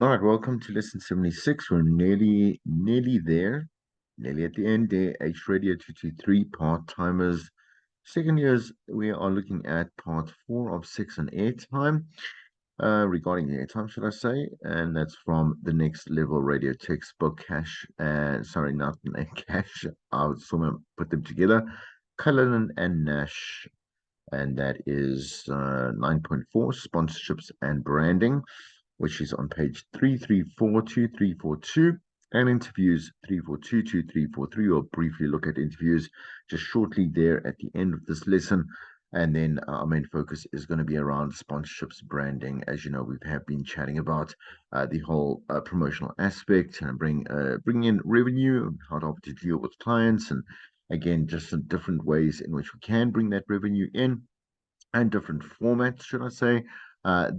All right, welcome to lesson 76. We're nearly there, nearly at the end there. H Radio 223 part-timers. Second years, we are looking at part four of six on airtime, regarding the airtime, should I say, and that's from the Next Level Radio textbook, Cash, and sorry, not Cash, I would sort of put them together, Cullinan and Nash, and that is 9.4, sponsorships and branding, which is on page 3342342, and interviews 3422343. We'll briefly look at interviews just shortly there at the end of this lesson. And then our main focus is going to be around sponsorships, branding. As you know, we have been chatting about the whole promotional aspect and bring in revenue, how to deal with clients, and again, just some different ways in which we can bring that revenue in and different formats, should I say.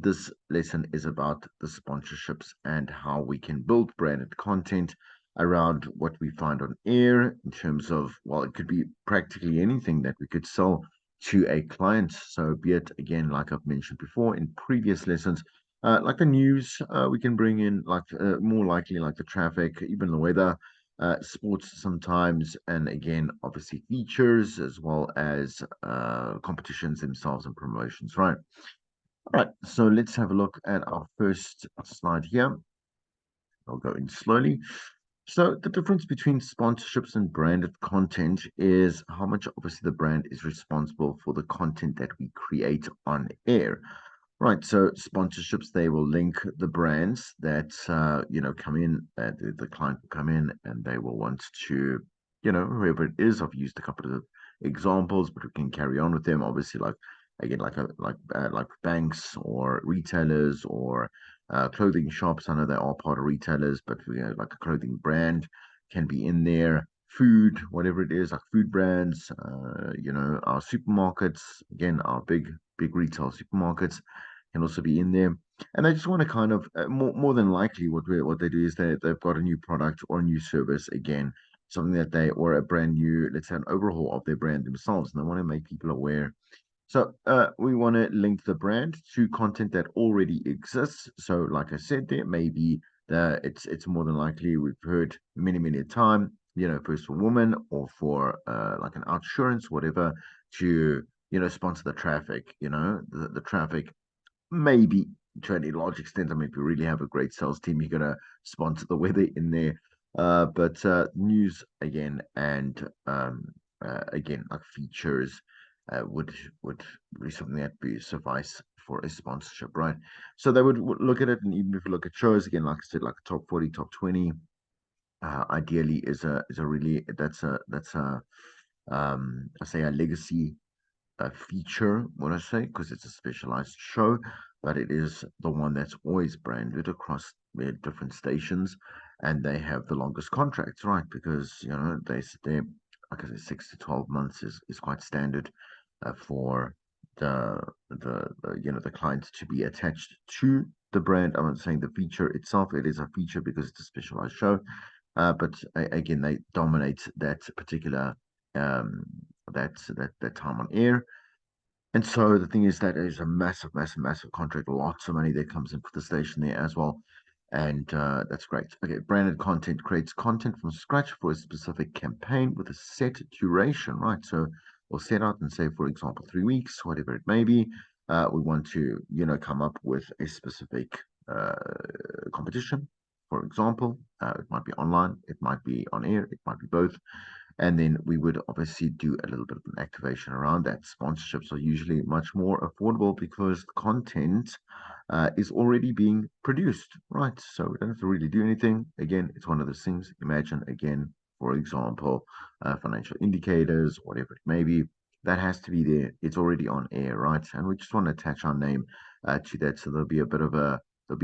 This lesson is about the sponsorships and how we can build branded content around what we find on air in terms of, well, it could be practically anything that we could sell to a client. So, be it again, like I've mentioned before in previous lessons, like the news, we can bring in like more likely like the traffic, even the weather, sports sometimes, and again, obviously features as well as competitions themselves and promotions, right? All right, so let's have a look at our first slide here. I'll go in slowly. So the difference between sponsorships and branded content is how much obviously the brand is responsible for the content that we create on air. Right, so sponsorships, they will link the brands that come in, that the client will come in and they will want to, whoever it is. I've used a couple of examples, but we can carry on with them. Obviously, like again, like banks or retailers or clothing shops. I know they are part of retailers, but like a clothing brand can be in there. Food, whatever it is, like food brands, our supermarkets, again, our big retail supermarkets can also be in there. And they just want to kind of more than likely what they do is they've got a new product or a new service, again, something that they, or a brand new, let's say an overhaul of their brand themselves, and they want to make people aware. So we want to link the brand to content that already exists. So like I said, there maybe it's more than likely we've heard many a time, first for women or for like an outsurance, whatever, to sponsor the traffic, the traffic, maybe to any large extent. I mean, if you really have a great sales team, you're gonna sponsor the weather in there. But news again, and again, like features would be something that be suffice for a sponsorship, right? So they would look at it, and even if you look at shows again, like I said, like a top 40, top 20, ideally is a really that's a I say a legacy a feature, what I say, because it's a specialized show, but it is the one that's always branded across their different stations, and they have the longest contracts, right? Because they like I said, 6 to 12 months is quite standard for the clients to be attached to the brand. I'm not saying the feature itself; it is a feature because it's a specialized show, but again, they dominate that particular um, that time on air. And so the thing is that is a massive contract, lots of money that comes in for the station there as well. And that's great. Okay, branded content creates content from scratch for a specific campaign with a set duration, right? So we'll set out and say, for example, 3 weeks, whatever it may be. We want to, come up with a specific uh, competition, for example. It might be online, it might be on air, it might be both. And then we would obviously do a little bit of an activation around that. Sponsorships are usually much more affordable because the content is already being produced, right? So we don't have to really do anything. Again, it's one of those things. Imagine, again, for example, financial indicators, whatever it may be, that has to be there. It's already on air, right? And we just want to attach our name to that. So there'll be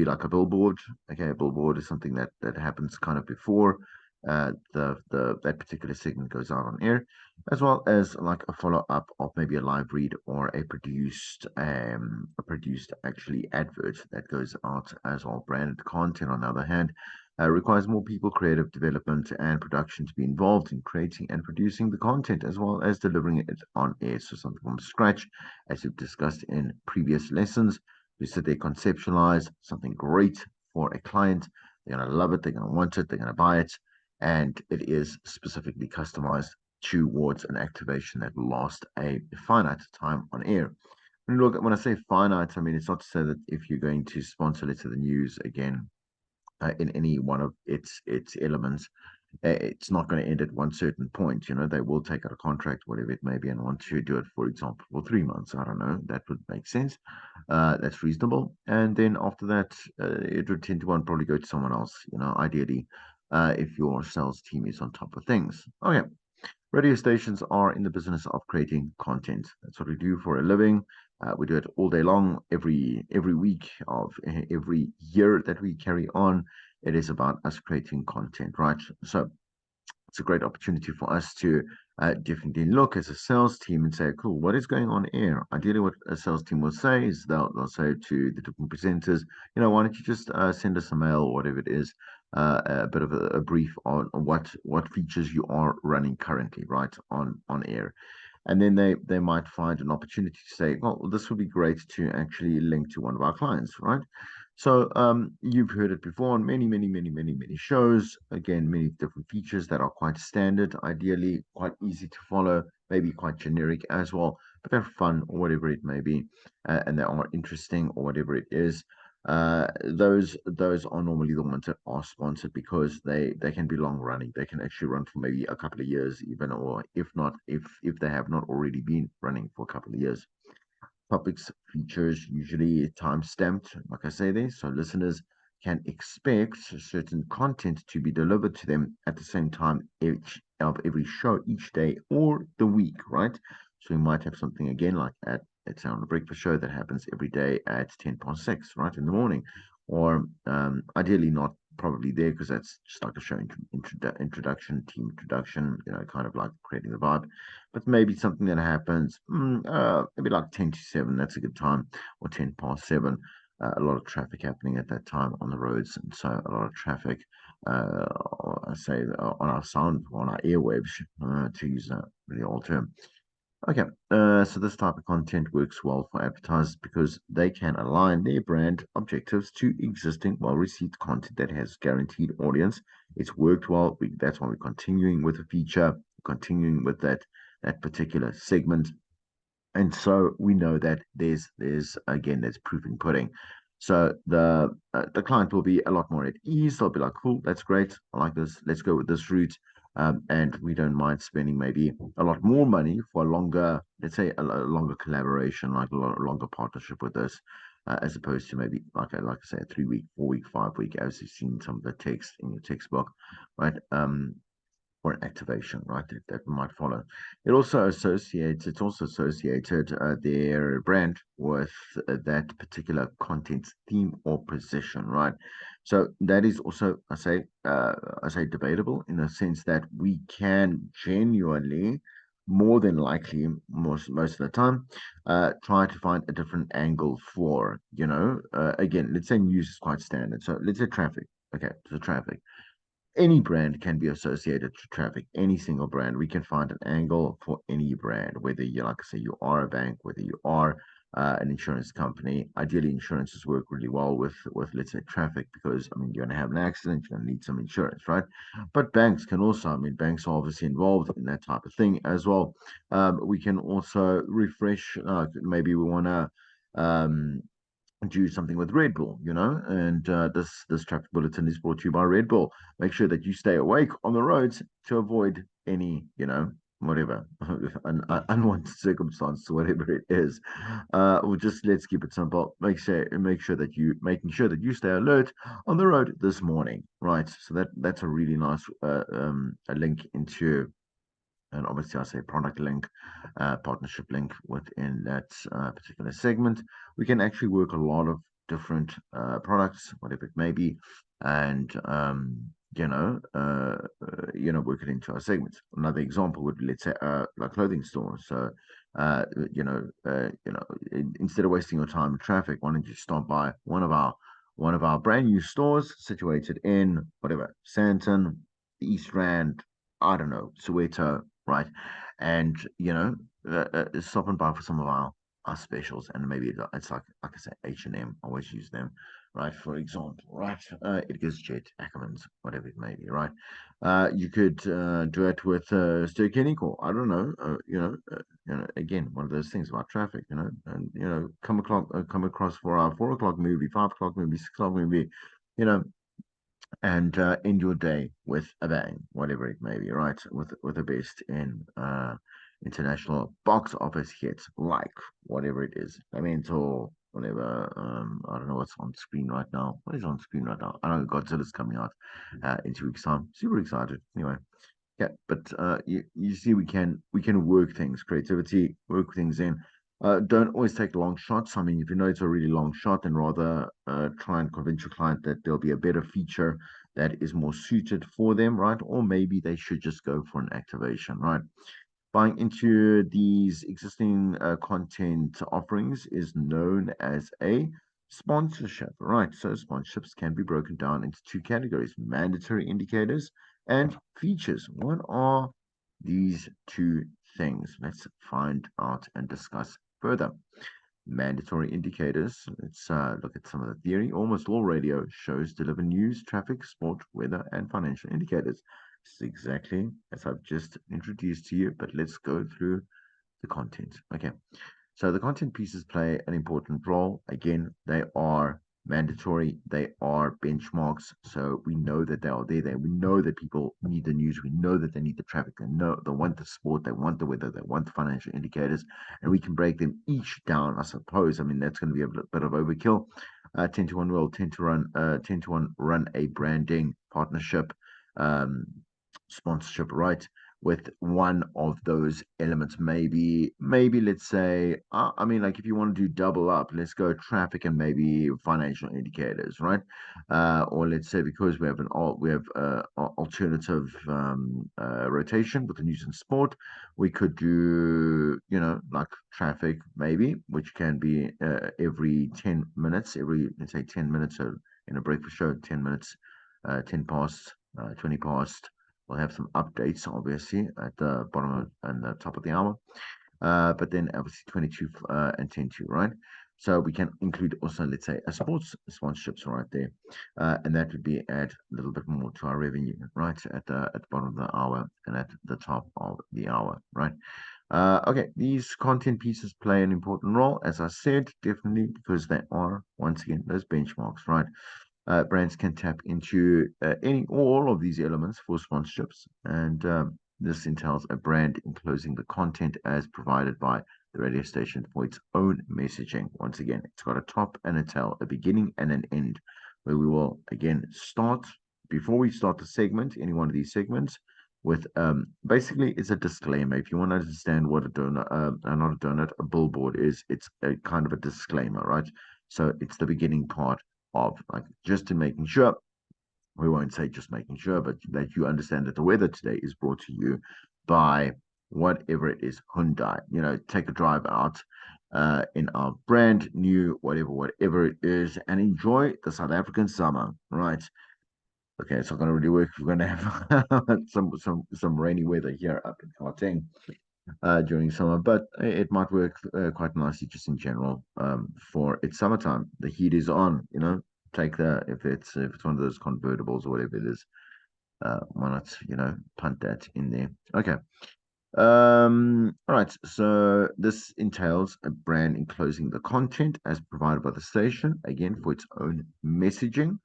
like a billboard. Okay, a billboard is something that happens kind of before the that particular segment goes out on air, as well as like a follow up of maybe a live read or a produced actually advert that goes out as well. Branded content, on the other hand, requires more people, creative development, and production to be involved in creating and producing the content as well as delivering it on air. So something from scratch, as we've discussed in previous lessons. We sit there, conceptualize something great for a client. They're going to love it. They're going to want it. They're going to buy it. And it is specifically customized towards an activation that will last a finite time on air. And look, when I say finite, I mean, it's not to say that if you're going to sponsor, let's say, the news again, in any one of its elements, it's not going to end at one certain point. You know, they will take out a contract, whatever it may be, and want to do it, for example, for 3 months. I don't know. That would make sense. That's reasonable. And then after that, it would tend to want probably go to someone else. You know, ideally, if your sales team is on top of things. Okay. Radio stations are in the business of creating content. That's what we do for a living. We do it all day long, every week of every year that we carry on. It is about us creating content, right? So it's a great opportunity for us to definitely look as a sales team and say, cool, what is going on here? Ideally, what a sales team will say is they'll say to the different presenters, you know, why don't you just send us a mail or whatever it is, a bit of a brief on what features you are running currently, right, on air. And then they might find an opportunity to say, well, this would be great to actually link to one of our clients, right? So you've heard it before on many shows. Again, many different features that are quite standard, ideally quite easy to follow, maybe quite generic as well, but they're fun or whatever it may be, and they are interesting or whatever it is. Those are normally the ones that are sponsored because they can be long running. They can actually run for maybe a couple of years even, or if not, if they have not already been running for a couple of years. Topics, features, usually time stamped, like I say there, so listeners can expect certain content to be delivered to them at the same time each of every show, each day or the week, right? So we might have something again like at let's say on the breakfast show that happens every day at 10 past 6, right, in the morning, or ideally not probably there because that's just like a show introduction, team introduction, you know, kind of like creating the vibe. But maybe something that happens maybe like 10 to 7, that's a good time, or 10 past 7. A lot of traffic happening at that time on the roads, and so a lot of traffic, I say, on our sound, on our airwaves, to use a really old term. Okay, so this type of content works well for advertisers because they can align their brand objectives to existing, well-received content that has guaranteed audience. It's worked well. That's why we're continuing with the feature, continuing with that particular segment, and so we know that there's again there's proof in pudding. So the client will be a lot more at ease. They'll be like, cool, that's great, I like this, let's go with this route. And we don't mind spending maybe a lot more money for a longer, let's say, a longer collaboration, like longer partnership with us, as opposed to maybe like I say, a 3 week, 4 week, 5 week, as you've seen some of the text in your textbook, right? Or an activation, right? That might follow. It's also associated their brand with that particular content theme or position, right? So that is also, I say debatable in the sense that we can genuinely, more than likely, most of the time, try to find a different angle for, again, let's say news is quite standard. So let's say traffic. Okay, so traffic, any brand can be associated to traffic, any single brand. We can find an angle for any brand, whether you, like I say, you are a bank, whether you are an insurance company. Ideally, insurances work really well with let's say traffic because I mean you're going to have an accident, you're going to need some insurance, right? But banks can also, I mean, banks are obviously involved in that type of thing as well. We can also refresh. Maybe we want to. Do something with Red Bull, and this traffic bulletin is brought to you by Red Bull. Make sure that you stay awake on the roads to avoid any, whatever unwanted circumstance, whatever it is. Or just let's keep it simple. Make sure that you stay alert on the road this morning, right? So that's a really nice a link into, and obviously I say product link, partnership link within that particular segment. We can actually work a lot of different products, whatever it may be, and work it into our segments. Another example would be, let's say, a clothing store. So, instead of wasting your time in traffic, why don't you stop by one of our brand new stores situated in whatever Santon, the East Rand, I don't know, Soweto, right? And stop and buy for some of our are specials, and maybe it's like I say, H&M. Always use them, right? For example, right? It gives Jet, Ackermans, whatever it may be, right? You could do it with Sturkenic, or I don't know, again, one of those things about traffic, and come across for our 4 o'clock movie, 5 o'clock movie, 6 o'clock movie, you know, and end your day with a bang, whatever it may be, right? With the best in international box office hits, like whatever it is, Memento, whatever. I don't know what's on screen right now. What is on screen right now? I know Godzilla's coming out in 2 weeks' time. Super excited. Anyway, yeah, but you see, we can work things, creativity, work things in. Don't always take long shots. I mean, if you know it's a really long shot, then rather try and convince your client that there'll be a better feature that is more suited for them, right? Or maybe they should just go for an activation, right? Buying into these existing content offerings is known as a sponsorship, right? So sponsorships can be broken down into two categories: mandatory indicators and features. What are these two things? Let's find out and discuss further. Mandatory indicators. Let's look at some of the theory. Almost all radio shows deliver news, traffic, sport, weather, and financial indicators. This is exactly as I've just introduced to you, but let's go through the content. Okay. So the content pieces play an important role. Again, they are mandatory. They are benchmarks. So we know that they are there. We know that people need the news. We know that they need the traffic. They know they want the sport. They want the weather. They want the financial indicators, and we can break them each down. I suppose. I mean, that's going to be a bit of overkill. 10 to 1 will tend to run 10 to 1 run a branding partnership, um, sponsorship, right? With one of those elements. Maybe let's say, I mean, like if you want to do double up, let's go traffic and maybe financial indicators, right? Or let's say because we have alternative rotation with the news and sport, we could do like traffic maybe, which can be every 10 minutes, every let's say 10 minutes. So in a breakfast show, 10 minutes, 10 past, 20 past. We'll have some updates, obviously, at the bottom and the top of the hour. But then obviously 22 and 10 to, right? So we can include also, let's say, a sports sponsorships right there. And that would be add a little bit more to our revenue, right? At the bottom of the hour and at the top of the hour, right? Okay, these content pieces play an important role, as I said, definitely because they are, once again, those benchmarks, right? Brands can tap into any all of these elements for sponsorships, and this entails a brand enclosing the content as provided by the radio station for its own messaging. Once again, it's got a top and a tail, a beginning and an end, where we will again start before we start the segment, any one of these segments. With basically, it's a disclaimer. If you want to understand what a donut, not a donut, a billboard is, it's a kind of a disclaimer, right? So it's the beginning part of like just in making sure, we won't say just making sure, but that you understand that the weather today is brought to you by whatever it is, Hyundai. Take a drive out in our brand new whatever it is, and enjoy the South African summer, right? Okay, it's not going to really work if we're going to have some rainy weather here up in Gauteng during summer, but it might work quite nicely just in general for it's summertime. The heat is on, take the if it's one of those convertibles or whatever it is, why not, punt that in there. Okay. All right. So this entails a brand enclosing the content as provided by the station, again for its own messaging.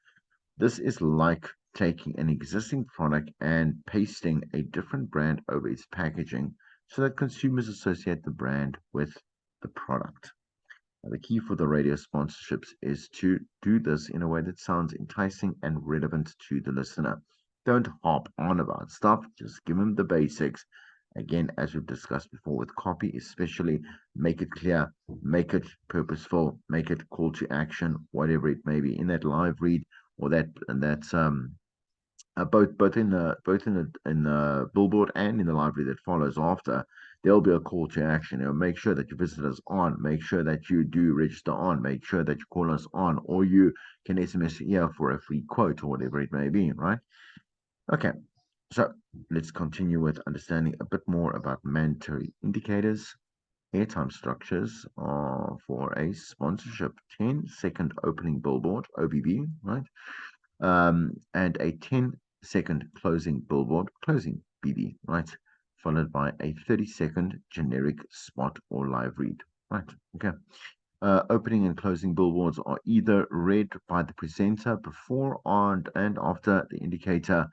This is like taking an existing product and pasting a different brand over its packaging so that consumers associate the brand with the product. The key for the radio sponsorships is to do this in a way that sounds enticing and relevant to the listener. Don't harp on about stuff, just give them the basics. Again, as we've discussed before with copy, especially make it clear, make it purposeful, make it call to action, whatever it may be in that live read or that's both in the billboard and in the library that follows after. There'll be a call to action. Make sure that you visit us on, make sure that you do register on, make sure that you call us on, or you can SMS here for a free quote or whatever it may be, right? Okay, so let's continue with understanding a bit more about mandatory indicators. airtime structures are for a sponsorship 10-second opening billboard, OBB, right? And a 10-second closing billboard, closing BB, right? Followed by a 30-second generic spot or live read, right? Okay. Opening and closing billboards are either read by the presenter before and after the indicator,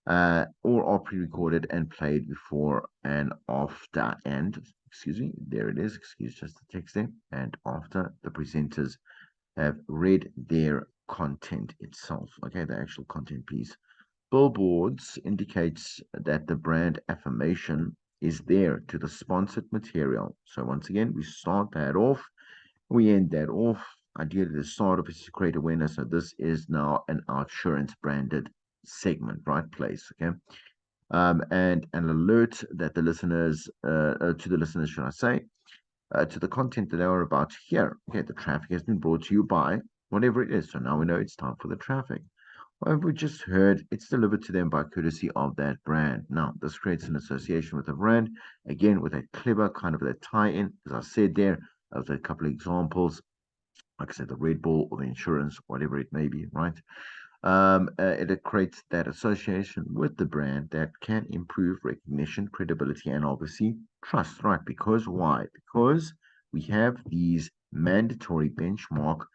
or are pre-recorded and played before and after. And excuse me, there it is. Excuse just the text there. And after the presenters have read their content itself. Okay, the actual content piece. Billboards indicates that the brand affirmation is there to the sponsored material. So once again, we start that off, we end that off. Ideally, the start of is to create awareness. So this is now an outsurance branded segment, right place. Okay. And an alert that the listeners, to the listeners, should I say, to the content that they are about to hear. Okay, the traffic has been brought to you by whatever it is. So now we know it's time for the traffic. Whatever we just heard, it's delivered to them by courtesy of that brand. Now, this creates an association with the brand, again, with a clever kind of a tie in. As I said there, with a couple of examples, like I said, the Red Bull or the insurance, whatever it may be, right? It creates that association with the brand that can improve recognition, credibility, and obviously trust, right? Because why? Because we have these mandatory benchmark,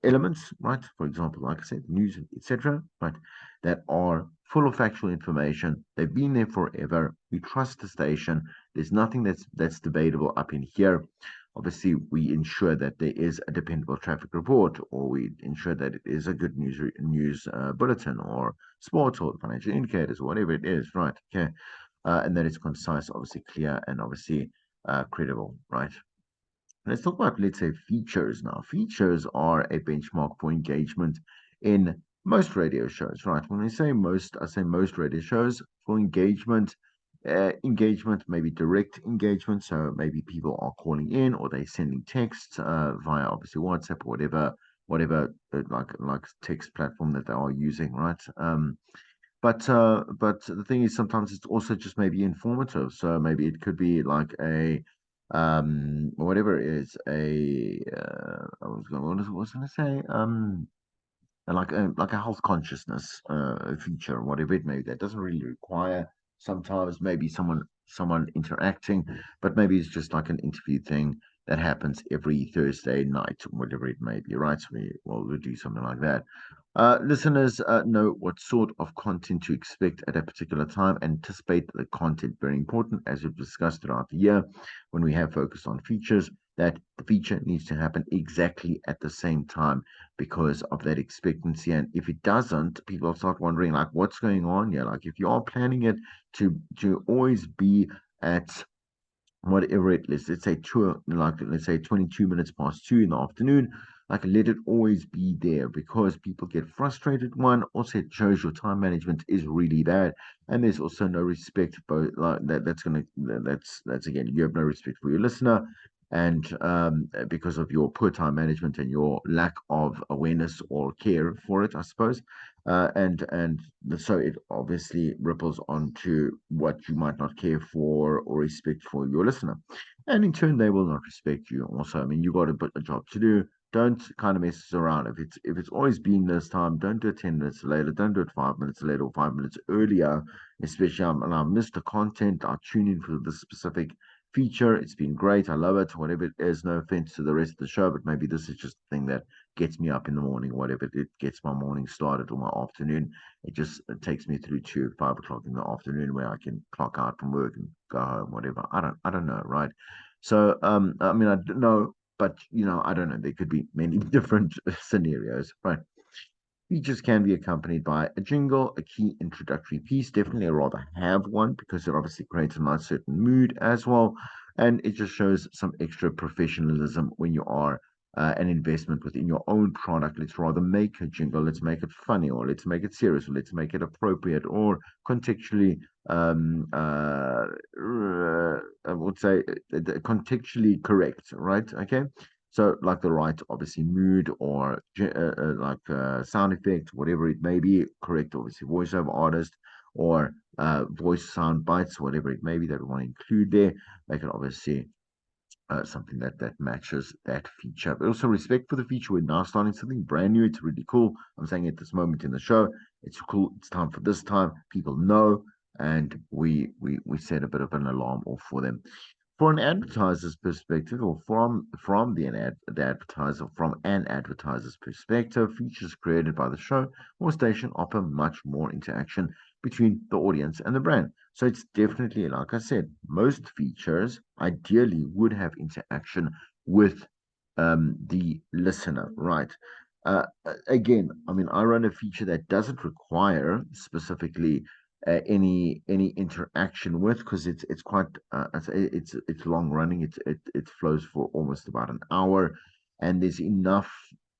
elements, right? For example, like I said, news, etc., right? That are full of factual information. They've been there forever. We trust the station. There's nothing that's debatable up in here. Obviously, we ensure that there is a dependable traffic report, or we ensure that it is a good news bulletin, or sports, or financial indicators, or whatever it is, right? Okay, and that it's concise, obviously clear, and obviously credible, right? Let's talk about, let's say, features now. Features are a benchmark for engagement in most radio shows, right? When we say most, I say most radio shows for engagement. Engagement, maybe direct engagement. So maybe people are calling in or they're sending texts via obviously WhatsApp or whatever like text platform that they are using, right? But the thing is, sometimes it's also just maybe informative. So maybe it could be like a whatever it is, what was I going to say, like a health consciousness feature, whatever it may be. That doesn't really require sometimes maybe someone interacting, but maybe it's just like an interview thing that happens every Thursday night, whatever it may be, right? So we'll do something like that. Listeners know what sort of content to expect at a particular time. Anticipate the content. Very important, as we've discussed throughout the year, when we have focused on features, that the feature needs to happen exactly at the same time because of that expectancy. And if it doesn't, people start wondering, like, what's going on here? Like, if you are planning it to always be at whatever it is, let's say two, like let's say 22 minutes past 2 in the afternoon, like let it always be there because people get frustrated. One, also it shows your time management is really bad, and there's also no respect, but like that's again, you have no respect for your listener, and because of your poor time management and your lack of awareness or care for it, I suppose. And so it obviously ripples onto what you might not care for or respect for your listener, and in turn they will not respect you. Also, I mean, you got a job to do. Don't kind of mess around. If it's always been this time, don't do it 10 minutes later. Don't do it 5 minutes later or 5 minutes earlier. Especially, and I missed the content. I tune in for the specific feature. It's been great. I love it. Whatever it is. No offense to the rest of the show, but maybe this is just the thing that gets me up in the morning, whatever it gets my morning started or my afternoon. It takes me through to 5 o'clock in the afternoon where I can clock out from work and go home, whatever. I don't know, right? So I mean I don't know, but I don't know. There could be many different scenarios, right? Features can be accompanied by a jingle, a key introductory piece. Definitely, I'd rather have one because it obviously creates a nice certain mood as well. And it just shows some extra professionalism when you are an investment within your own product. Let's rather make a jingle, let's make it funny, or let's make it serious, or let's make it appropriate, or contextually, I would say, contextually correct, right? Okay. So, like the right, obviously, mood or like sound effect, whatever it may be, correct, obviously, voiceover artist, or voice sound bites, whatever it may be that we want to include there. Make it obviously something that matches that feature. But also respect for the feature. We're now starting something brand new. It's really cool. I'm saying at this moment in the show, it's cool. It's time for this time. People know, and we set a bit of an alarm off for them. For an advertiser's perspective, or from the advertiser, from an advertiser's perspective, features created by the show or station offer much more interaction between the audience and the brand. So it's definitely, like I said, most features ideally would have interaction with the listener, right? Again, I mean, I run a feature that doesn't require specifically any interaction with, because it's quite it's long running. It flows for almost about an hour, and there's enough.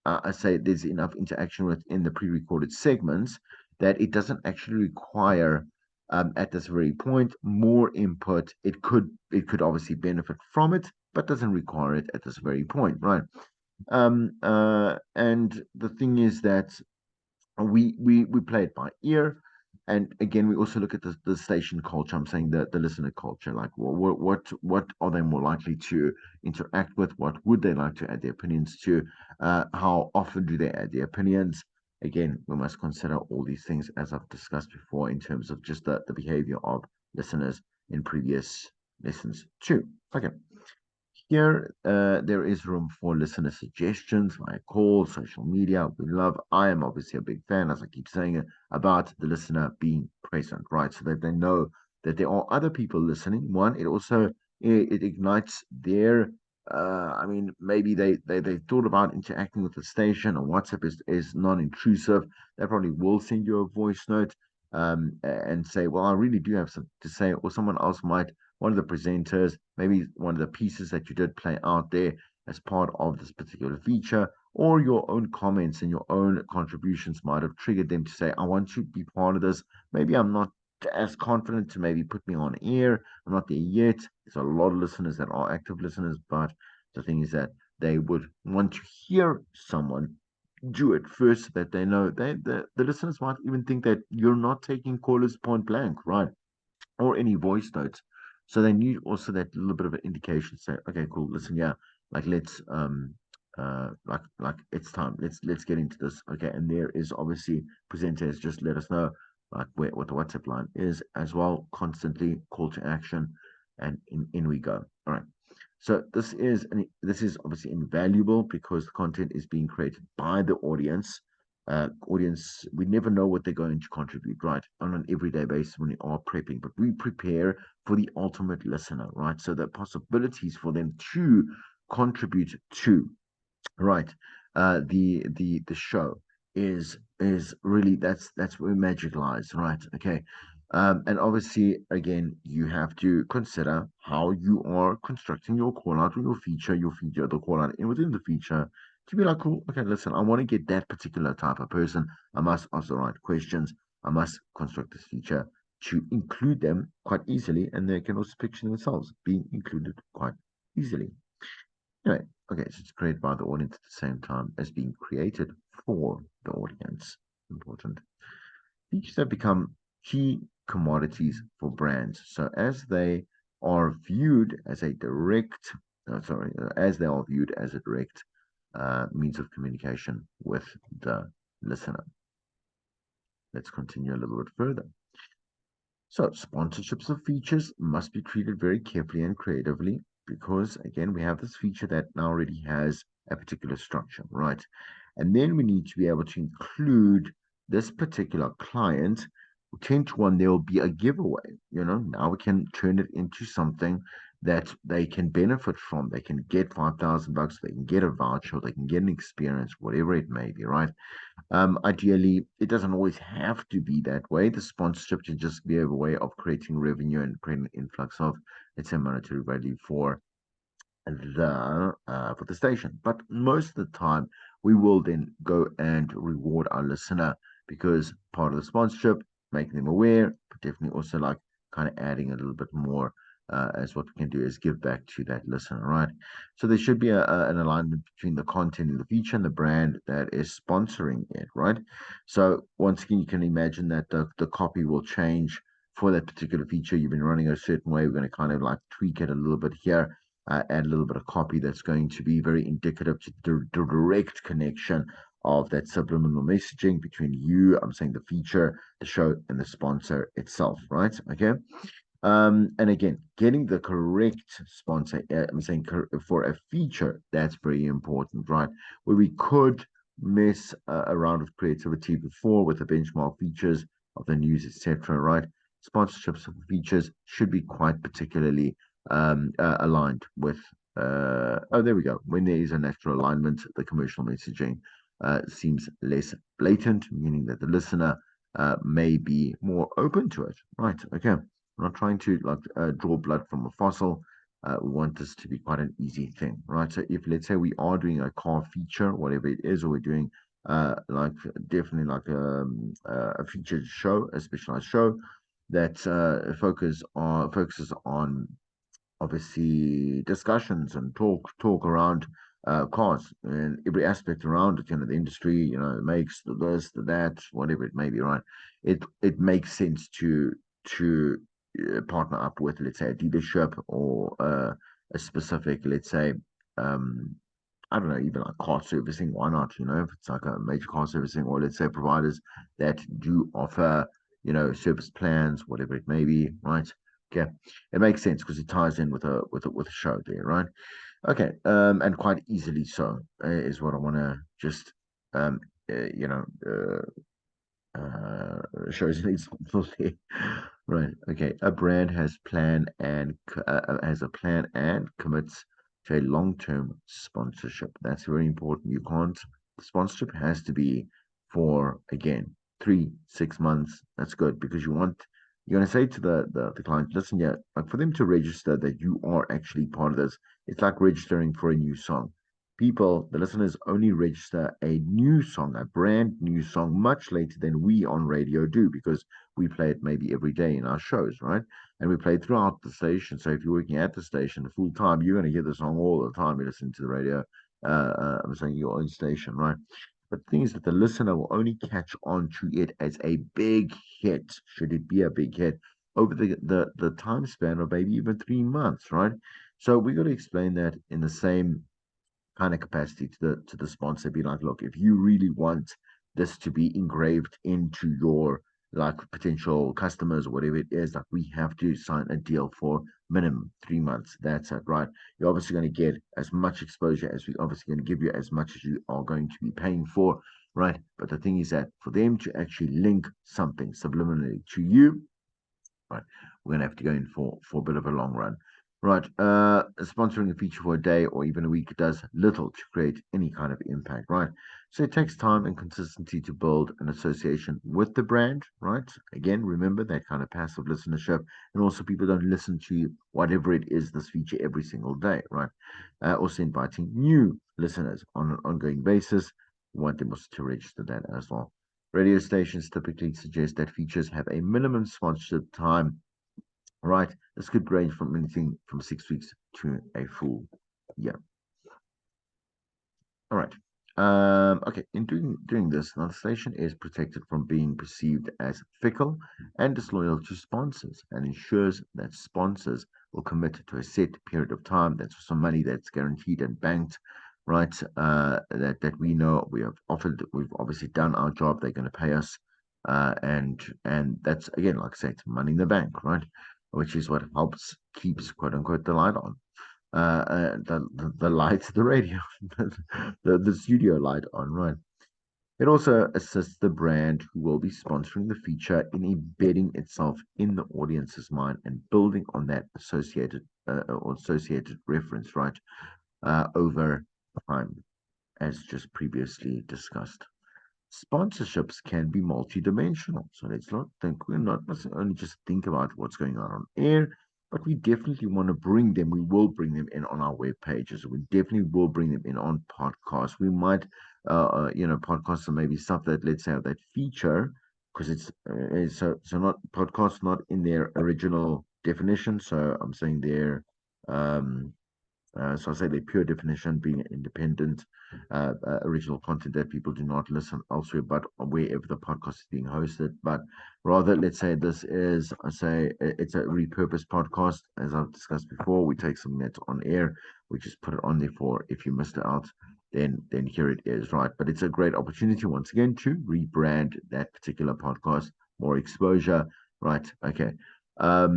I say there's enough interaction within the pre-recorded segments that it doesn't actually require at this very point more input. It could obviously benefit from it, but doesn't require it at this very point, right? And the thing is that we play it by ear, and again we also look at the station culture. I'm saying the listener culture, like what are they more likely to interact with, what would they like to add their opinions to, how often do they add their opinions. Again, we must consider all these things as I've discussed before in terms of just the behavior of listeners in previous lessons too. Okay. Here, there is room for listener suggestions via call, social media. I am obviously a big fan, as I keep saying, about the listener being present, right? So that they know that there are other people listening. One, it also it ignites their, I mean, maybe they thought about interacting with the station, or WhatsApp is non-intrusive. They probably will send you a voice note and say, well, I really do have something to say, or someone else might, one of the presenters, maybe one of the pieces that you did play out there as part of this particular feature, or your own comments and your own contributions might have triggered them to say, I want to be part of this. Maybe I'm not as confident to maybe put me on air. I'm not there yet. There's a lot of listeners that are active listeners, but the thing is that they would want to hear someone do it first so that they know the listeners might even think that you're not taking callers point blank, right? Or any voice notes. So they need also that little bit of an indication. Say, okay, cool. Listen, yeah, like let's like it's time. Let's get into this. Okay, and there is obviously presenters. Just let us know like what the WhatsApp line is as well. Constantly call to action, and in we go. All right. So this is obviously invaluable because the content is being created by the audience. Audience, we never know what they're going to contribute, right? On an everyday basis when we are prepping, but we prepare for the ultimate listener, right? So the possibilities for them to contribute to, right, the show is really that's where magic lies, right? Okay. And obviously, again, you have to consider how you are constructing your call out or your feature, the call out, and within the feature to be like, cool, okay, listen, I want to get that particular type of person. I must ask the right questions. I must construct this feature to include them quite easily, and they can also picture themselves being included quite easily. Anyway, okay, so it's created by the audience at the same time as being created for the audience. Important. Features have become key commodities for brands. So as they are viewed as a direct, as they are viewed as a direct means of communication with the listener. Let's continue a little bit further. So sponsorships of features must be treated very carefully and creatively because again, we have this feature that now already has a particular structure, right? And then we need to be able to include this particular client. 10 to 1, there will be a giveaway. Now we can turn it into something that they can benefit from. They can get $5,000, they can get a voucher, they can get an experience, whatever it may be, right? Ideally, it doesn't always have to be that way. The sponsorship can just be a way of creating revenue and creating an influx of, let's say, monetary value for the station. But most of the time, we will then go and reward our listener because part of the sponsorship, making them aware, but definitely also like kind of adding a little bit more. as what we can do is give back to that listener, right? So there should be an alignment between the content in the feature and the brand that is sponsoring it, right? So once again, you can imagine that the copy will change for that particular feature. You've been running a certain way. We're going to kind of like tweak it a little bit here, add a little bit of copy that's going to be very indicative to the direct connection of that subliminal messaging between you, I'm saying the feature, the show, and the sponsor itself, right? Okay. And again, getting the correct sponsor, I'm saying for a feature, that's very important, right? Where we could mess around with creativity before with the benchmark features of the news, etc., right? Sponsorships of features should be quite particularly aligned with. Oh, there we go. When there is a natural alignment, the commercial messaging seems less blatant, meaning that the listener may be more open to it, right? Okay. We're not trying to like draw blood from a fossil. We want this to be quite an easy thing, right? So if let's say we are doing a car feature, whatever it is, or we're doing like definitely like a featured show, a specialized show that focuses on obviously discussions and talk around cars and every aspect around it, the industry, the makes, the this, the that, whatever it may be, right? It makes sense to partner up with, let's say, a dealership or a specific, let's say, um, I don't know, even like car servicing. Why not? If it's like a major car servicing, or let's say providers that do offer, service plans, whatever it may be, right? Okay, it makes sense because it ties in with a show there, right? Okay, and quite easily so is what I want to just um, you know, shows an example there. Right. Okay. A brand has a plan and commits to a long-term sponsorship. That's very important. You can't. The sponsorship has to be for again 3 6 months. That's good because you're going to say to the client, listen, yeah, like for them to register that you are actually part of this. It's like registering for a new song. People, the listeners, only register a new song, a brand new song, much later than we on radio do because we play it maybe every day in our shows, right? And we play it throughout the station. So if you're working at the station full time, you're going to hear the song all the time. You listen to the radio. I'm saying your own station, right? But the thing is that the listener will only catch on to it as a big hit, should it be a big hit, over the time span of maybe even 3 months, right? So we got to explain that in the same kind of capacity to the sponsor. Be like, look, if you really want this to be engraved into your like potential customers or whatever it is, like we have to sign a deal for minimum 3 months. That's it, right? You're obviously going to get as much exposure as we obviously going to give you as much as you are going to be paying for, right? But the thing is that for them to actually link something subliminally to you, right? We're gonna have to go in for a bit of a long run. Right. Sponsoring a feature for a day or even a week does little to create any kind of impact, right? So it takes time and consistency to build an association with the brand, right? Again, remember that kind of passive listenership, and also people don't listen to whatever it is this feature every single day, right? Also inviting new listeners on an ongoing basis. We want them also to register that as well. Radio stations typically suggest that features have a minimum sponsorship time, right? This could range from anything from 6 weeks to a full year. All right. Okay. In doing this, now the station is protected from being perceived as fickle and disloyal to sponsors, and ensures that sponsors will commit to a set period of time. That's for some money that's guaranteed and banked, right? That we know we have offered. We've obviously done our job. They're going to pay us, and that's again, like I said, it's money in the bank, right? Which is what helps keeps quote unquote the light on the light, the radio, the studio light on, right? It also assists the brand who will be sponsoring the feature in embedding itself in the audience's mind and building on that associated reference, right? Over time, as just previously discussed. Sponsorships can be multidimensional. So let's not think, we're not only just think about what's going on air, but we definitely want to bring them. We will bring them in on our web pages. We definitely will bring them in on podcasts. We might, podcasts are maybe stuff that let's say that feature because it's so not podcasts not in their original definition. So I'm saying there. Um, so I say the pure definition being independent, original content that people do not listen elsewhere, but wherever the podcast is being hosted. But rather, let's say this is, I say it's a repurposed podcast, as I've discussed before. We take something that's on air, we just put it on there for if you missed it out, then here it is, right? But it's a great opportunity once again to rebrand that particular podcast, more exposure, right? Okay. All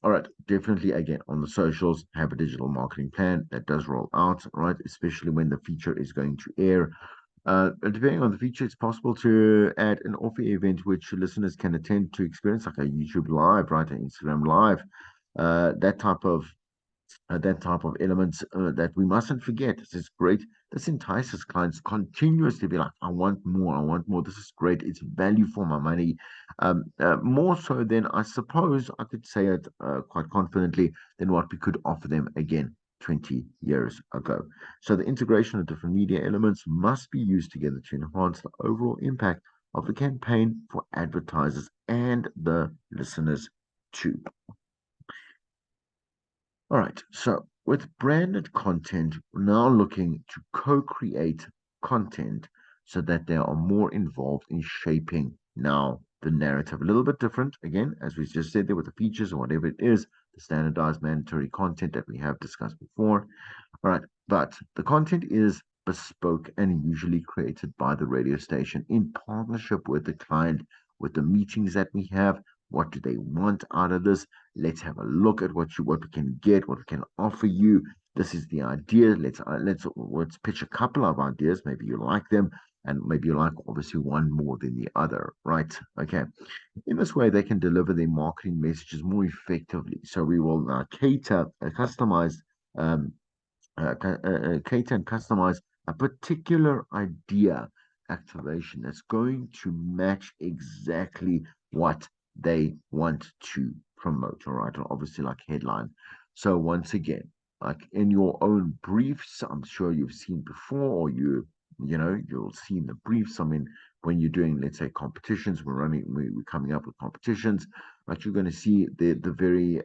right, definitely again on the socials, have a digital marketing plan that does roll out, right? Especially when the feature is going to air. Depending on the feature, it's possible to add an off-air event which listeners can attend to experience, like a YouTube live, right? An Instagram live, that type of elements that we mustn't forget. This is great. This entices clients continuously be like, I want more, I want more. This is great. It's value for my money. More so than I suppose I could say it quite confidently than what we could offer them again 20 years ago. So the integration of different media elements must be used together to enhance the overall impact of the campaign for advertisers and the listeners too. All right. So with branded content, we're now looking to co-create content so that they are more involved in shaping now the narrative. A little bit different, again, as we just said there with the features or whatever it is, the standardized mandatory content that we have discussed before. All right. But the content is bespoke and usually created by the radio station in partnership with the client, with the meetings that we have. What do they want out of this? Let's have a look at what we can get, what we can offer you. This is the idea. Let's pitch a couple of ideas. Maybe you like them, and maybe you like obviously one more than the other, right? Okay. In this way, they can deliver their marketing messages more effectively. So we will cater a customized um, cater and customize a particular idea activation that's going to match exactly what they want to promote. All right, and obviously like headline. So once again, like in your own briefs, I'm sure you've seen before, or you'll see in the briefs. I mean, when you're doing, let's say, competitions, we're coming up with competitions. Like you're going to see the very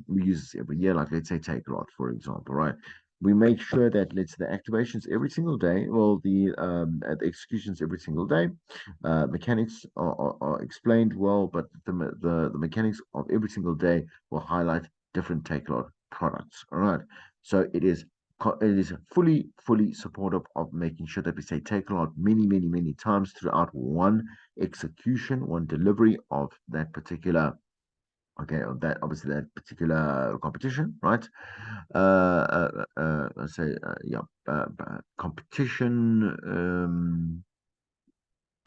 we use this every year. Like let's say take a lot for example, right? We make sure that let's the activations every single day, well, the executions every single day. Mechanics are explained well, but the mechanics of every single day will highlight different take a lot products. All right, so it is fully supportive of making sure that we say take a lot many times throughout one execution, one delivery of that particular of that obviously that particular competition, right? Let's say, competition.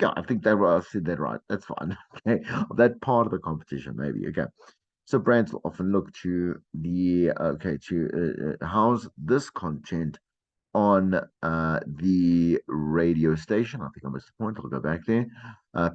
Yeah, I think I said that right. That's fine. Okay, that part of the competition, maybe. Okay, so brands will often look to the house this content on the radio station. I think I missed the point. I'll go back there.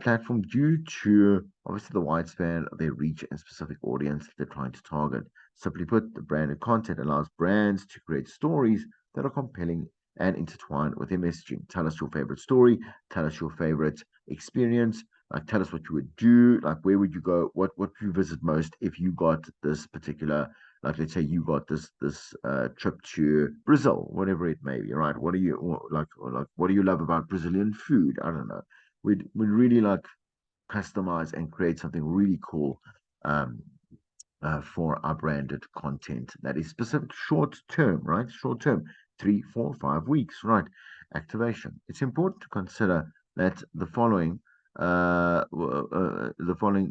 Platform due to obviously the wide span of their reach and specific audience they're trying to target. Simply put, the branded content allows brands to create stories that are compelling and intertwined with their messaging. Tell us your favorite story. Tell us your favorite experience. Like, tell us what you would do. Like, where would you go? What would you visit most if you got this particular, like let's say you got this trip to Brazil, whatever it may be, right? What do you like what do you love about Brazilian food? I don't know. We'd really like customize and create something really cool um for our branded content that is specific short term, right? Short term, 3, 4, 5 weeks, right? Activation. It's important to consider that the following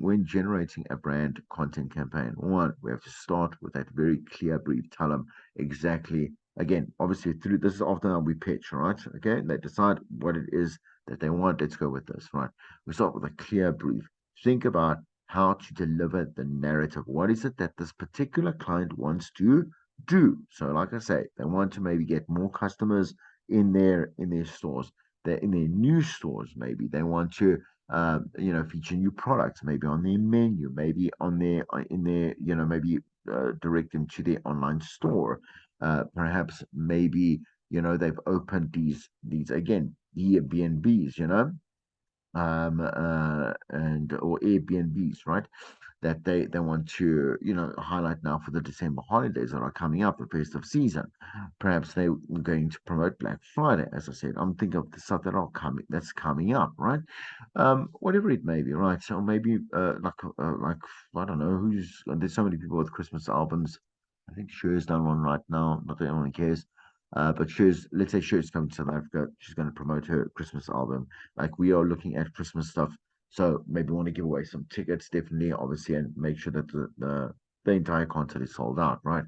when generating a brand content campaign. One, we have to start with that very clear brief. Tell them exactly. Again, obviously, through this is often we pitch, right? Okay, they decide what it is that they want. Let's go with this, right? We start with a clear brief. Think about how to deliver the narrative. What is it that this particular client wants to do? So, like I say, they want to maybe get more customers in their stores. They're in their new stores. Maybe they want to feature new products. Maybe on their menu. Maybe on their in their maybe direct them to their online store. Perhaps maybe they've opened these again Airbnbs. And or Airbnbs, right? that they want to, highlight now for the December holidays that are coming up, the festive season. Perhaps they're going to promote Black Friday, as I said. I'm thinking of the stuff that's coming up, right? Whatever it may be, right? So maybe like I don't know who's there's so many people with Christmas albums. I think Cher's done one right now. Not that anyone cares. But let's say Cher's coming to South Africa. She's going to promote her Christmas album. Like we are looking at Christmas stuff. So maybe want to give away some tickets, definitely, obviously, and make sure that the entire concert is sold out, right?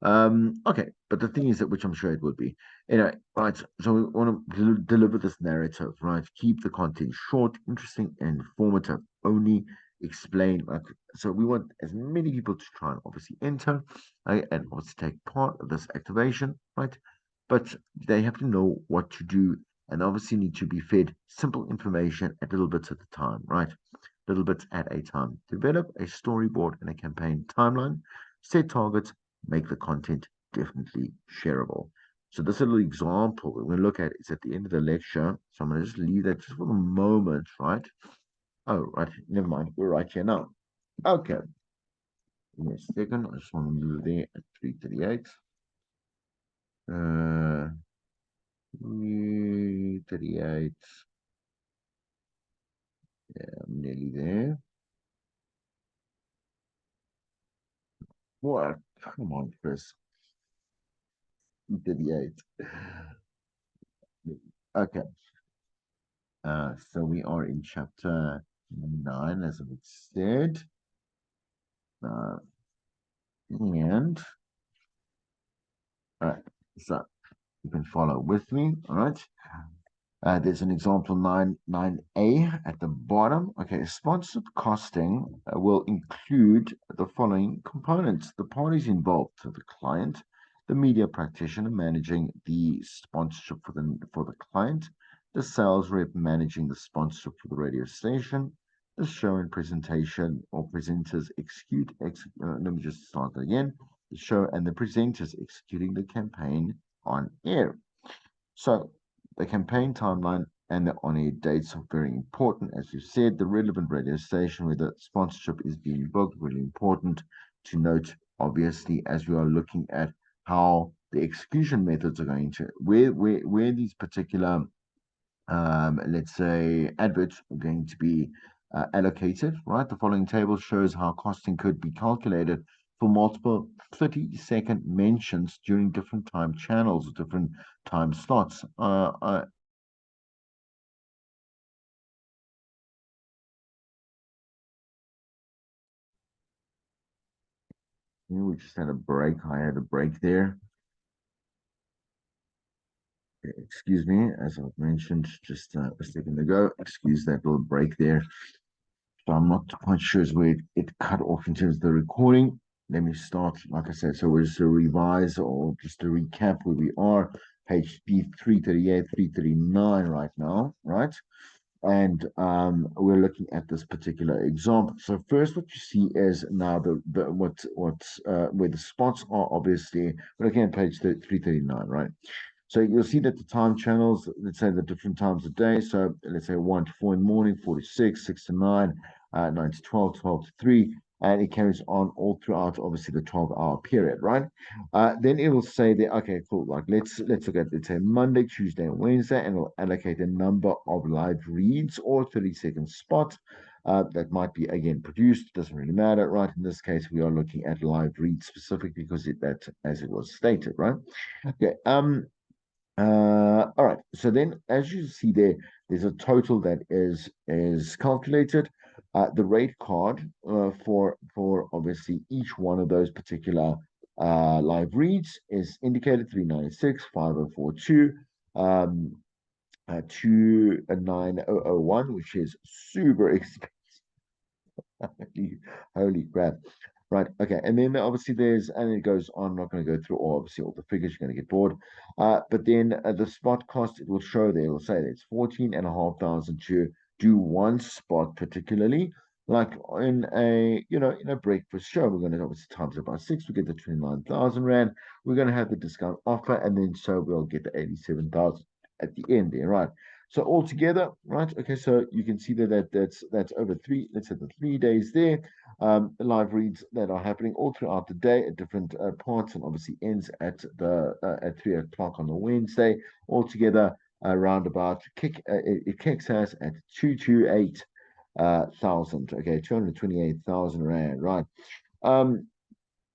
Okay, but the thing is that which I'm sure it would be. Anyway, right. So we want to deliver this narrative, right? Keep the content short, interesting, and informative. Only explain like so. We want as many people to try and obviously enter, right, and obviously take part of this activation, right? But they have to know what to do, and obviously need to be fed simple information at little bits at a time, right? Little bits at a time. Develop a storyboard and a campaign timeline. Set targets, make the content definitely shareable. So this little example we're going to look at is at the end of the lecture. So I'm going to just leave that just for the moment, right? Oh, right. Never mind. We're right here now. Okay. Give me a second. I just want to move there at 3:38. 3:38. Yeah, I'm nearly there. What? Come on, Chris. 3:38. Okay. So we are in chapter 9, as I said. Uh, and all right, so you can follow with me. All right. There's an example 9A at the bottom. Okay, sponsored costing will include the following components. The parties involved, so the client, the media practitioner managing the sponsorship for the client, the sales rep managing the sponsorship for the radio station, the show and presentation or presenters let me just start again. The show and the presenters executing the campaign on air. So the campaign timeline and the on-air dates are very important. As you said, the relevant radio station where the sponsorship is being booked, really important to note, obviously, as we are looking at how the execution methods are going to, where these particular let's say, adverts are going to be allocated, right? The following table shows how costing could be calculated for multiple 30-second mentions during different time channels, different time slots. We just had a break. I had a break there. Excuse me, as I've mentioned just a second ago. Excuse that little break there. So I'm not quite sure where it cut off in terms of the recording. Let me start, like I said, so we're just to revise or just to recap where we are. Page 338, 339 right now, right? And we're looking at this particular example. So first, what you see is now the where the spots are. Obviously, we're looking at page 339, right? So you'll see that the time channels, let's say the different times of day. So let's say 1 to 4 in the morning, 4 to 6, 6 to 9, 9 to 12, 12 to 3. And it carries on all throughout, obviously, the 12-hour period, right? Then it will say that, okay, cool. Like let's look at, let's say, Monday, Tuesday, and Wednesday, and it'll allocate a number of live reads or 30-second spots that might be, again, produced. Doesn't really matter, right? In this case, we are looking at live reads specific because that, as it was stated, right? Okay. All right. So then, as you see there, there's a total that is calculated. The rate card for obviously each one of those particular live reads is indicated 396, 5042, 29001, which is super expensive. Holy crap. Right. Okay. And then obviously and it goes on. I'm not going to go through obviously all the figures. You're going to get bored. But then the spot cost, it will show there. It will say that it's 14,500 to do one spot particularly. Like in a breakfast show, we're going to obviously times it by 6. We get the 29,000 Rand. We're going to have the discount offer. And then so we'll get the 87,000 at the end there. Right. So altogether, right? Okay, so you can see that's over three. Let's say the 3 days there. Live reads that are happening all throughout the day at different parts, and obviously ends at 3 o'clock on the Wednesday. Altogether, around about it kicks us at 228 thousand. Okay, 228,000 rand. Right. Um,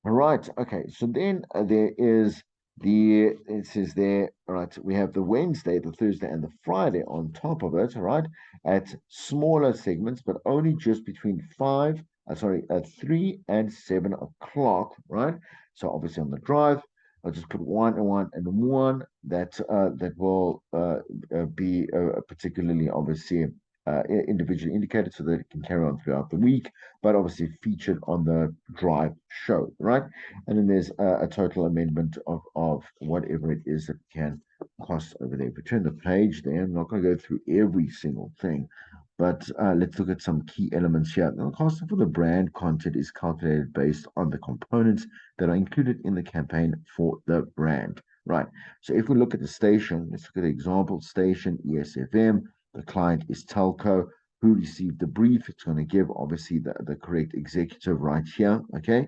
Right. Okay. So then there is it says there, all right, we have the Wednesday, the Thursday, and the Friday on top of it, all right, at smaller segments, but only just between at 3 and 7 o'clock, right? So obviously on the drive, I'll just put one and one and one that will be particularly obviously individually indicated so that it can carry on throughout the week, but obviously featured on the drive show, right? And then there's a total amendment of whatever it is that can cost over there. If we turn the page there, I'm not going to go through every single thing, but let's look at some key elements here. The cost for the brand content is calculated based on the components that are included in the campaign for the brand, right? So if we look at the station, let's look at the example station, ESFM. The client is telco. Who received the brief? It's going to give obviously the correct executive right here. Okay.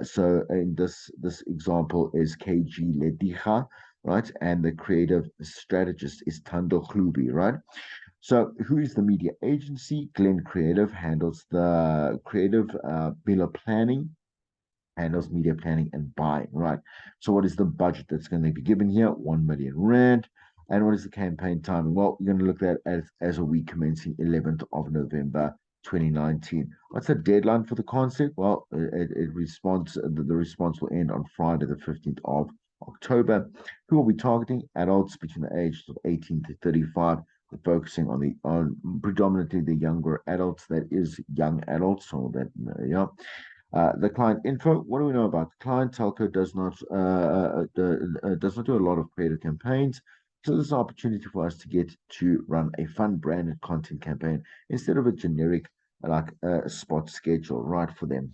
So in this example is KG Ledija, right? And the creative strategist is Tando Khlubi, right? So who is the media agency? Glen Creative handles the creative bill planning, handles media planning and buying, right? So what is the budget that's going to be given here? 1 million rand. And what is the campaign timing? Well, you're going to look at that as a week commencing 11th of November 2019. What's the deadline for the concept? Well, it responds, the response will end on Friday, the 15th of October. Who will be targeting? Adults between the ages of 18 to 35. We're focusing on predominantly the younger adults, that is young adults, so that, yeah. The client info. What do we know about the client? Telco does not do a lot of creative campaigns, so this is an opportunity for us to get to run a fun branded content campaign instead of a generic like spot schedule, right for them.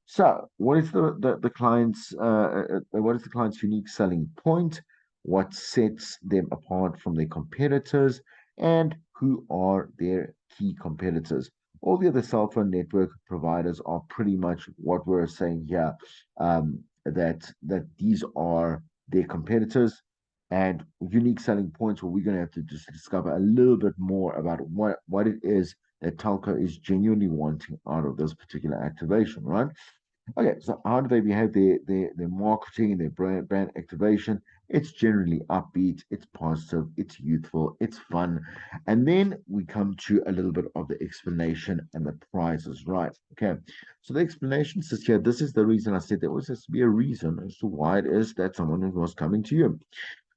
So, what is the client's what is the client's unique selling point? What sets them apart from their competitors, and who are their key competitors? All the other cell phone network providers are pretty much what we're saying here. That these are their competitors and unique selling points. Where we're going to have to just discover a little bit more about what it is that telco is genuinely wanting out of this particular activation, right? Okay, so how do they behave? Their marketing, their brand activation. It's generally upbeat, it's positive, it's youthful, it's fun. And then we come to a little bit of the explanation and the prizes, right? Okay. So the explanation says here, this is the reason I said there always has to be a reason as to why it is that someone was coming to you.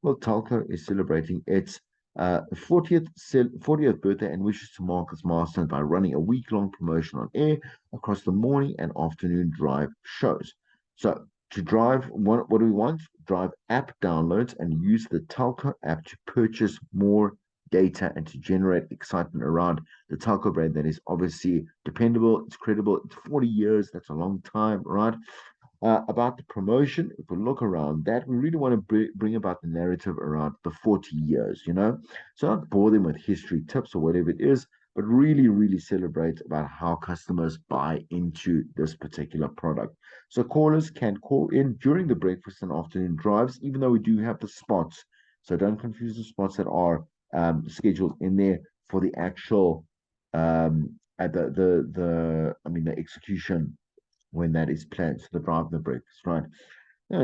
Well, Talco is celebrating its 40th birthday and wishes to mark its milestone by running a week-long promotion on air across the morning and afternoon drive shows. So to drive, what do we want? Drive app downloads and use the Talco app to purchase more data and to generate excitement around the Talco brand that is obviously dependable, it's credible, it's 40 years, that's a long time, right? About the promotion, if we look around that, we really want to bring about the narrative around the 40 years, you know? So not bore them with history tips or whatever it is, but really, really celebrate about how customers buy into this particular product. So callers can call in during the breakfast and afternoon drives, even though we do have the spots. So don't confuse the spots that are scheduled in there for the actual at the execution when that is planned. So the drive and the breakfast, right?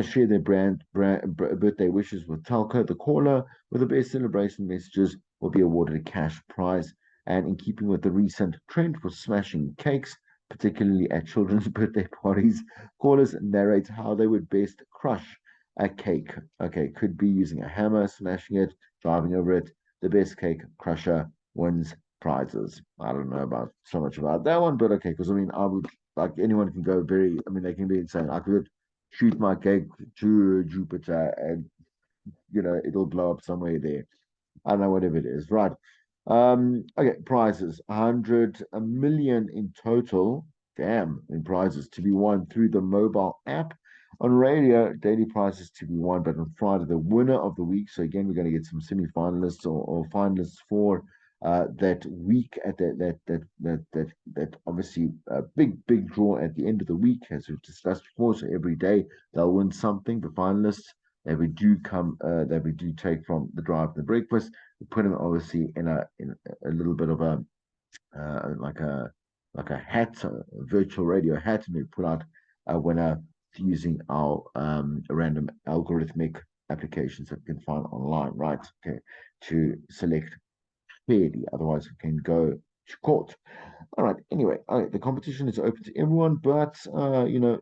Share their birthday wishes with Talco. The caller with the best celebration messages will be awarded a cash prize. And in keeping with the recent trend for smashing cakes, particularly at children's birthday parties, callers narrate how they would best crush a cake. Okay, could be using a hammer, smashing it, driving over it. The best cake crusher wins prizes. I don't know about so much about that one, but okay, because I mean, I would like anyone can go very, I mean, they can be insane. I could shoot my cake to Jupiter and, it'll blow up somewhere there. I don't know, whatever it is. Right. Okay, prizes 100, a million in total. Damn, in prizes to be won through the mobile app. On radio, daily prizes to be won, but on Friday, the winner of the week. So again, we're going to get some semi-finalists or finalists for that week at that obviously big draw at the end of the week, as we've discussed before. So every day they'll win something. The finalists that we do take from the drive and the breakfast, we put them obviously in a little bit of a uh, like a like a hat, a virtual radio hat, and we put out a winner using our random algorithmic applications that we can find online, right? Okay, to select fairly. Otherwise, we can go to court. All right. Anyway, the competition is open to everyone, but no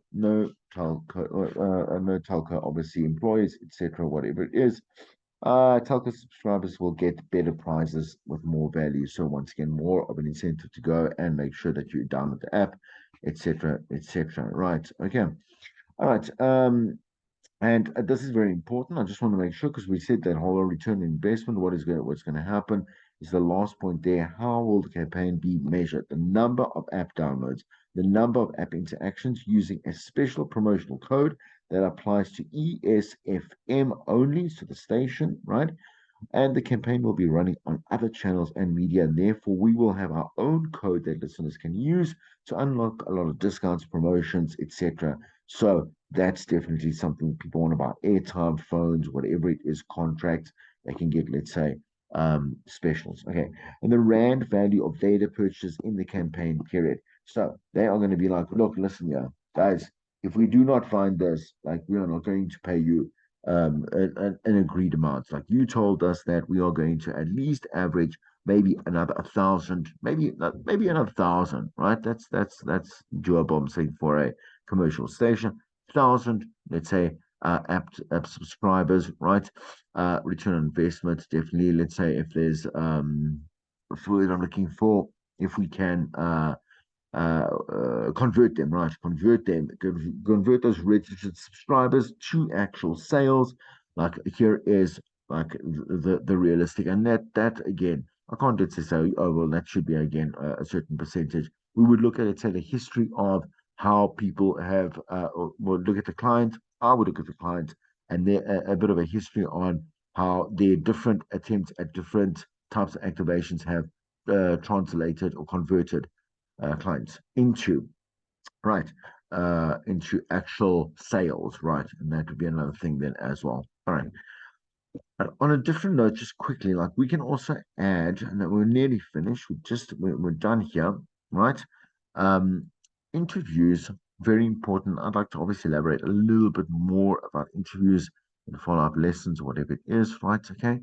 telco, obviously employees, etc., whatever it is. Telco subscribers will get better prizes with more value. So once again, more of an incentive to go and make sure that you download the app, etc., etc. Right. Okay. All right. And this is very important. I just want to make sure because we said that whole return on investment. What's going to happen is the last point there. How will the campaign be measured? The number of app downloads, the number of app interactions using a special promotional code that applies to ESFM only, to the station, right? And the campaign will be running on other channels and media. And therefore, we will have our own code that listeners can use to unlock a lot of discounts, promotions, etc. So that's definitely something people want to buy airtime, phones, whatever it is, contracts. They can get, let's say, specials. Okay. And the rand value of data purchases in the campaign period. So they are going to be like, look, listen here, guys, if we do not find this, like, we are not going to pay you an agreed amount. Like you told us that we are going to at least average maybe another 1,000, maybe another 1,000, right? That's doable. I'm saying for a commercial station, 1,000, let's say, app subscribers, right? Return on investment, definitely. Let's say if there's what's the word I'm looking for, if we can convert them, right? Convert those registered subscribers to actual sales. Like here is like the realistic, and that again, I can't just say, oh well, that should be again a certain percentage. We would look at it, say the history of how people have, or look at the client. I would look at the client and a bit of a history on how their different attempts at different types of activations have translated or converted clients right into actual sales, right? And that would be another thing then as well. All right. On a different note, just quickly, like we can also add, and that we're nearly finished. We're done here, right? Um, Interviews, very important. I'd like to obviously elaborate a little bit more about interviews and follow-up lessons, whatever it is, right? Okay.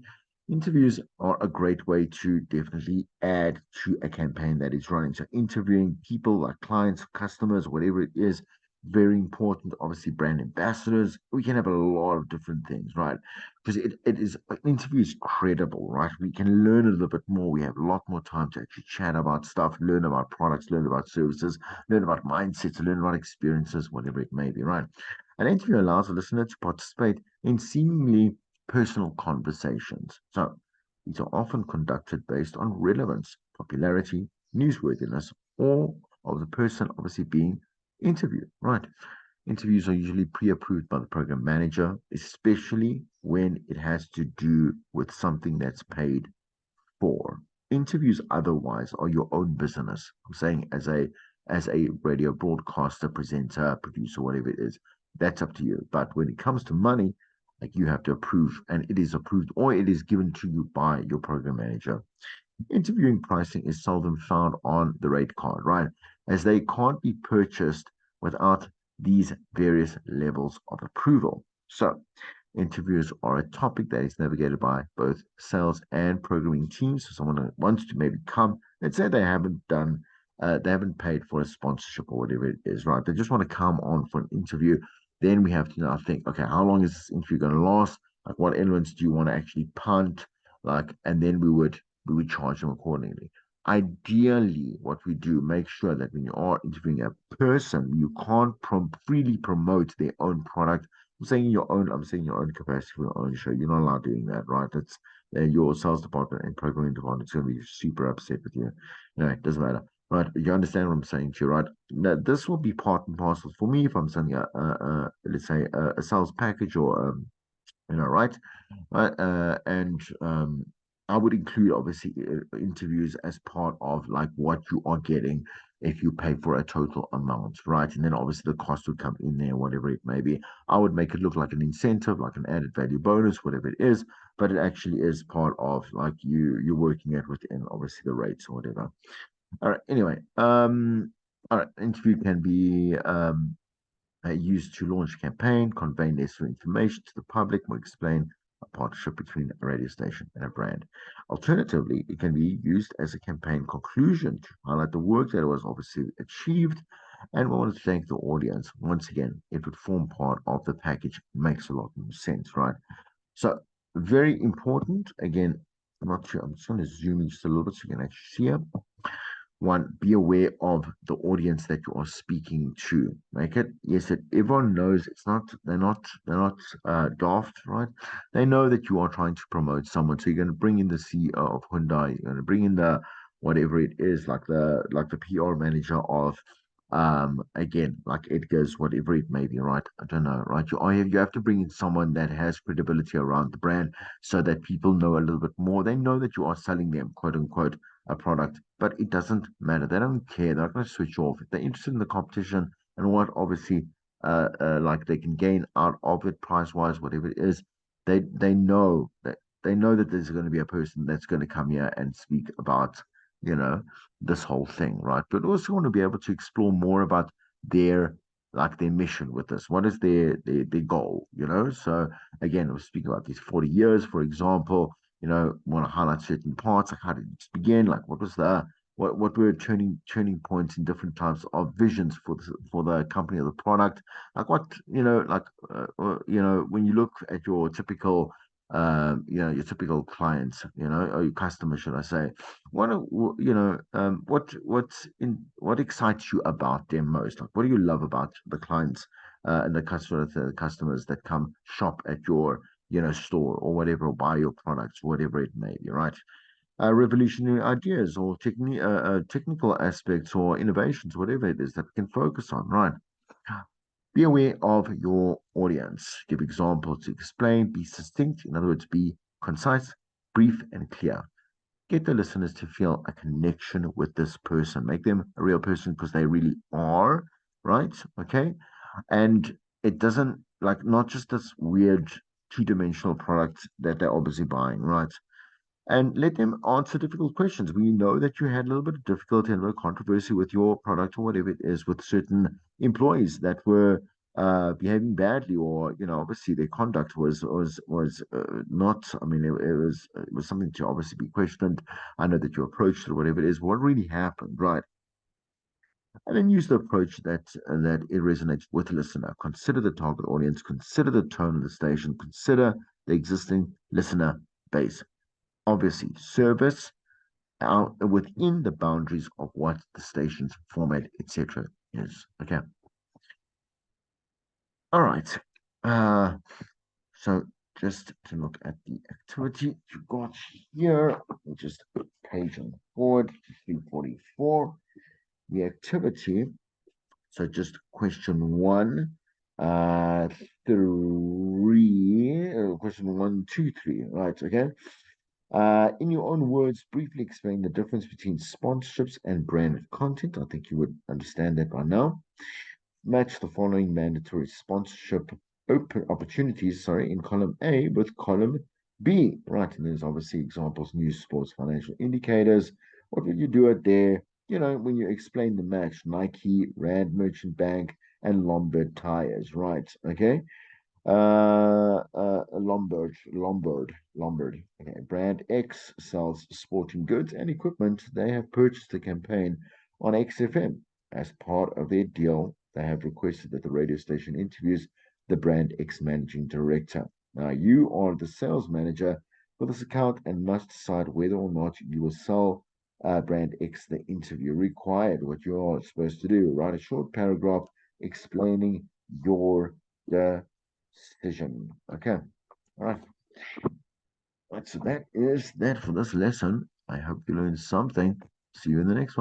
Interviews are a great way to definitely add to a campaign that is running. So interviewing people like clients, customers, whatever it is, very important. Obviously, brand ambassadors. We can have a lot of different things, right? Because it is an interview is credible, right? We can learn a little bit more. We have a lot more time to actually chat about stuff, learn about products, learn about services, learn about mindsets, learn about experiences, whatever it may be, right? An interview allows a listener to participate in seemingly personal conversations. So these are often conducted based on relevance, popularity, newsworthiness, or of the person obviously being interviewed, right? Interviews are usually pre-approved by the program manager, especially when it has to do with something that's paid for. Interviews otherwise are your own business. I'm saying as a radio broadcaster, presenter, producer, whatever it is, that's up to you. But when it comes to money, like you have to approve, and it is approved or it is given to you by your program manager. Interviewing pricing is seldom found on the rate card, right? As they can't be purchased without these various levels of approval. So, interviews are a topic that is navigated by both sales and programming teams. So, someone that wants to maybe come, let's say they haven't paid for a sponsorship or whatever it is, right? They just want to come on for an interview. Then we have to now think, okay, how long is this interview going to last? Like, what elements do you want to actually punt? Like, and then we would charge them accordingly. Ideally, what we do, make sure that when you are interviewing a person, you can't freely promote their own product. I'm saying your own capacity for your own show. You're not allowed doing that, right? That's your sales department and programming department is going to be super upset with you. No, it doesn't matter. right? You understand what I'm saying to you, right? Now, this will be part and parcel for me if I'm selling let's say a sales package or right? Right, and I would include obviously interviews as part of like what you are getting if you pay for a total amount, right? And then obviously the cost would come in there, whatever it may be. I would make it look like an incentive, like an added value bonus, whatever it is, but it actually is part of like you're working at within obviously the rates or whatever. All right. Anyway, all right. Interview can be used to launch a campaign, convey necessary information to the public, or explain a partnership between a radio station and a brand. Alternatively, it can be used as a campaign conclusion to highlight the work that was obviously achieved. And we want to thank the audience. Once again, it would form part of the package. It makes a lot more sense, right? So, very important. Again, I'm not sure. I'm just going to zoom in just a little bit so you can actually see it. One, be aware of the audience that you are speaking to. Make it, yes, that everyone knows it's not, they're not daft, right? They know that you are trying to promote someone. So you're going to bring in the CEO of Hyundai, you're going to bring in the whatever it is, like the PR manager of again, like Edgar's, whatever it may be, right? I don't know, right? You have to bring in someone that has credibility around the brand so that people know a little bit more. They know that you are selling them, quote unquote, a product, but it doesn't matter. They don't care. They're not going to switch off. If they're interested in the competition and what obviously like they can gain out of it price wise, whatever it is, they know that there's going to be a person that's going to come here and speak about, you know, this whole thing, right? But also want to be able to explore more about their their mission with this. What is their goal, you know? So again, we're speaking about these 40 years, for example, want to highlight certain parts, like how did it begin, like what was the what were turning points in different types of visions for the company or the product, like what when you look at your typical your typical clients, or your customers, should I say, what excites you about them most? Like, what do you love about the clients and the customers that come shop at your store or whatever, or buy your products, whatever it may be, right? Revolutionary ideas or technical aspects or innovations, whatever it is that we can focus on, right? Be aware of your audience. Give examples to explain, be succinct. In other words, be concise, brief, and clear. Get the listeners to feel a connection with this person. Make them a real person because they really are, right? Okay. And it doesn't like not just this weird two-dimensional product that they're obviously buying, right? And let them answer difficult questions. We know that you had a little bit of difficulty and a little controversy with your product or whatever it is with certain employees that were behaving badly, or obviously their conduct was not. I mean, it was something to obviously be questioned. I know that you approached it or whatever it is. What really happened, right? And then use the approach that it resonates with the listener. Consider the target audience, consider the tone of the station, consider the existing listener base. Obviously, service out within the boundaries of what the station's format, etc. is. Okay. All right. Uh, so just to look at the activity you got here, just page on forward, 344. The activity. So just question one, uh, question one, two, three, right? Okay. In your own words, briefly explain the difference between sponsorships and branded content. I think you would understand that by now. Match the following mandatory sponsorship open opportunities, in column A with column B. Right, and there's obviously examples, news, sports, financial indicators. What would you do it there? When you explain the match, Nike, Rand Merchant Bank, and Lombard Tires, right? Okay. Lombard. Okay. Brand X sells sporting goods and equipment. They have purchased the campaign on XFM. As part of their deal, they have requested that the radio station interviews the Brand X managing director. Now, you are the sales manager for this account and must decide whether or not you will sell Brand X the interview. Required, what you are supposed to do, write a short paragraph explaining your decision. Okay. All right. Right. So that is that for this lesson. I hope you learned something. See you in the next one.